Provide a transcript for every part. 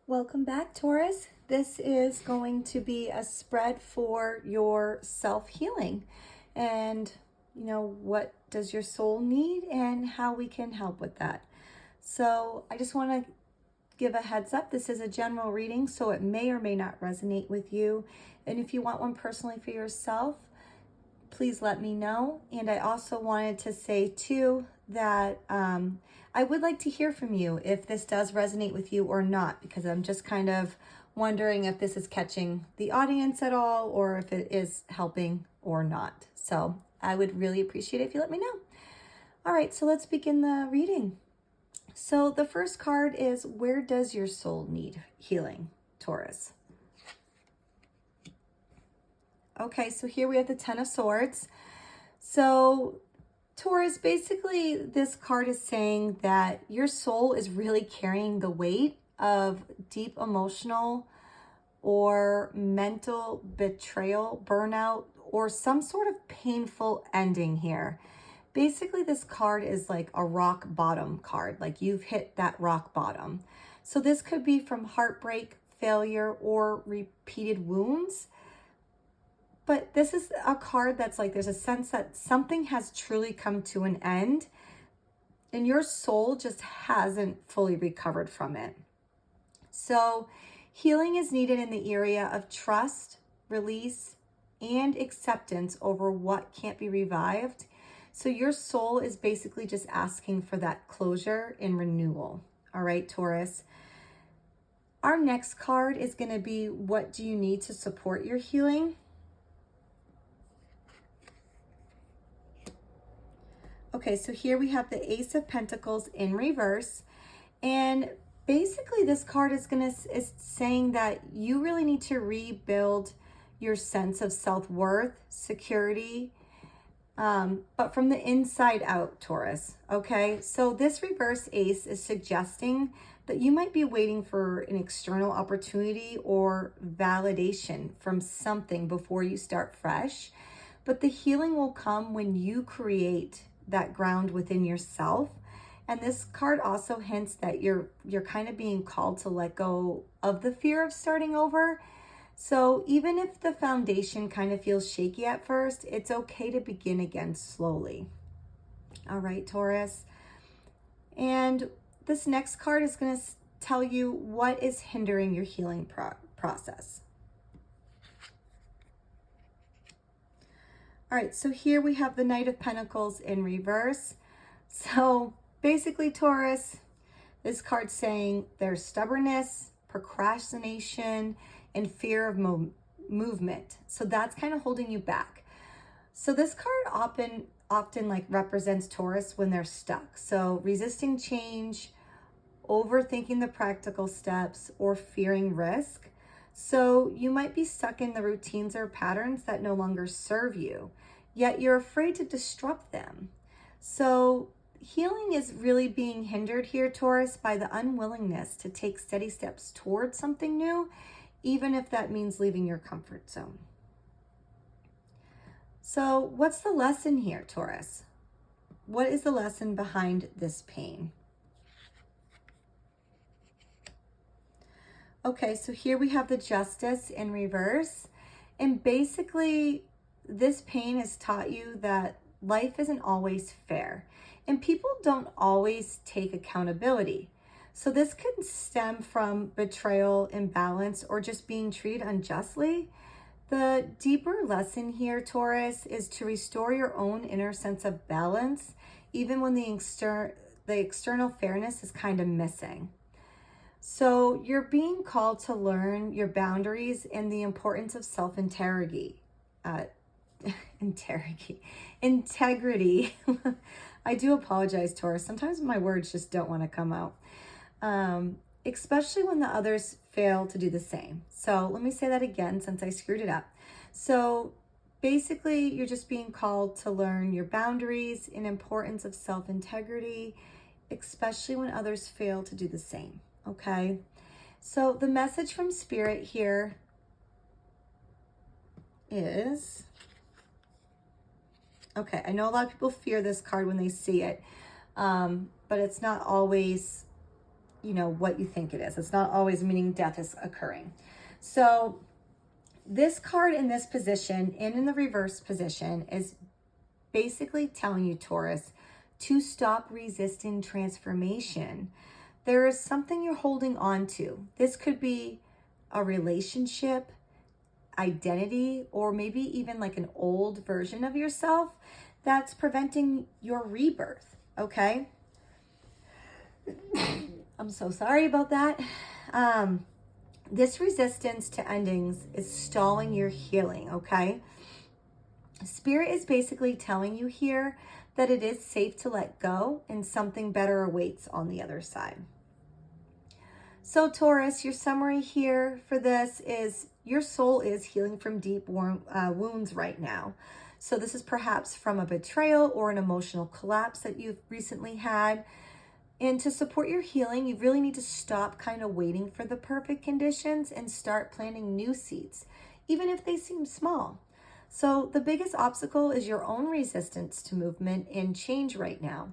Welcome back, Taurus. This is going to be a spread for your self-healing and, what does your soul need and how we can help with that. So I just want to give a heads up. This is a general reading, so it may or may not resonate with you. And if you want one personally for yourself, please let me know. And I also wanted to say too that I would like to hear from you if this does resonate with you or not, because I'm just kind of wondering if this is catching the audience at all or if it is helping or not. So I would really appreciate it if you let me know. All right, so let's begin the reading. So the first card is, where does your soul need healing, Taurus? Okay, so here we have the Ten of Swords. So Taurus, basically this card is saying that your soul is really carrying the weight of deep emotional or mental betrayal, burnout, or some sort of painful ending here. Basically, this card is like a rock bottom card, like you've hit that rock bottom. So this could be from heartbreak, failure, or repeated wounds. But this is a card that's like, there's a sense that something has truly come to an end and your soul just hasn't fully recovered from it. So healing is needed in the area of trust, release, and acceptance over what can't be revived. So your soul is basically just asking for that closure and renewal. All right, Taurus. Our next card is going to be, what do you need to support your healing? Okay, so here we have the Ace of Pentacles in reverse. And basically this card is saying that you really need to rebuild your sense of self-worth, security, but from the inside out, Taurus. Okay, so this reverse ace is suggesting that you might be waiting for an external opportunity or validation from something before you start fresh. But the healing will come when you create that ground within yourself. And this card also hints that you're kind of being called to let go of the fear of starting over. So even if the foundation kind of feels shaky at first, it's okay to begin again slowly. All right, Taurus. And this next card is going to tell you what is hindering your healing process. All right, so here we have the Knight of Pentacles in reverse. So basically, Taurus, this card's saying there's stubbornness, procrastination, and fear of movement. So that's kind of holding you back. So this card often like represents Taurus when they're stuck. So resisting change, overthinking the practical steps, or fearing risk. So you might be stuck in the routines or patterns that no longer serve you, yet you're afraid to disrupt them. So healing is really being hindered here, Taurus, by the unwillingness to take steady steps towards something new, even if that means leaving your comfort zone. So what's the lesson here, Taurus? What is the lesson behind this pain? Okay, so here we have the Justice in reverse. And basically, this pain has taught you that life isn't always fair. And people don't always take accountability. So this can stem from betrayal, imbalance, or just being treated unjustly. The deeper lesson here, Taurus, is to restore your own inner sense of balance, even when the external fairness is kind of missing. So you're being called to learn your boundaries and the importance of self-integrity. Integrity. I do apologize, Taurus. Sometimes my words just don't want to come out. Especially when the others fail to do the same. So let me say that again since I screwed it up. So basically, you're just being called to learn your boundaries and importance of self-integrity, especially when others fail to do the same. Okay, so the message from Spirit here is, okay, I know a lot of people fear this card when they see it, but it's not always what you think it is. It's not always meaning death is occurring. So this card in this position and in the reverse position is basically telling you, Taurus, to stop resisting transformation. There is something you're holding on to. This could be a relationship, identity, or maybe even like an old version of yourself that's preventing your rebirth, okay? I'm so sorry about that. This resistance to endings is stalling your healing, okay? Spirit is basically telling you here that it is safe to let go and something better awaits on the other side. So Taurus, your summary here for this is your soul is healing from deep wounds right now. So this is perhaps from a betrayal or an emotional collapse that you've recently had. And to support your healing, you really need to stop kind of waiting for the perfect conditions and start planting new seeds, even if they seem small. So the biggest obstacle is your own resistance to movement and change right now.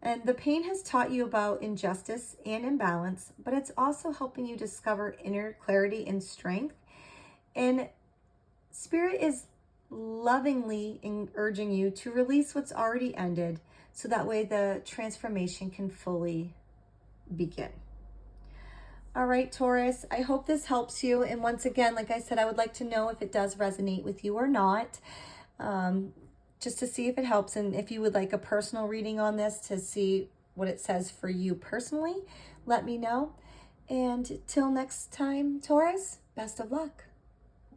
And the pain has taught you about injustice and imbalance, but it's also helping you discover inner clarity and strength. And Spirit is lovingly urging you to release what's already ended so that way the transformation can fully begin. All right, Taurus, I hope this helps you. And once again, like I said, I would like to know if it does resonate with you or not, just to see if it helps. And if you would like a personal reading on this to see what it says for you personally, let me know. And till next time, Taurus, best of luck.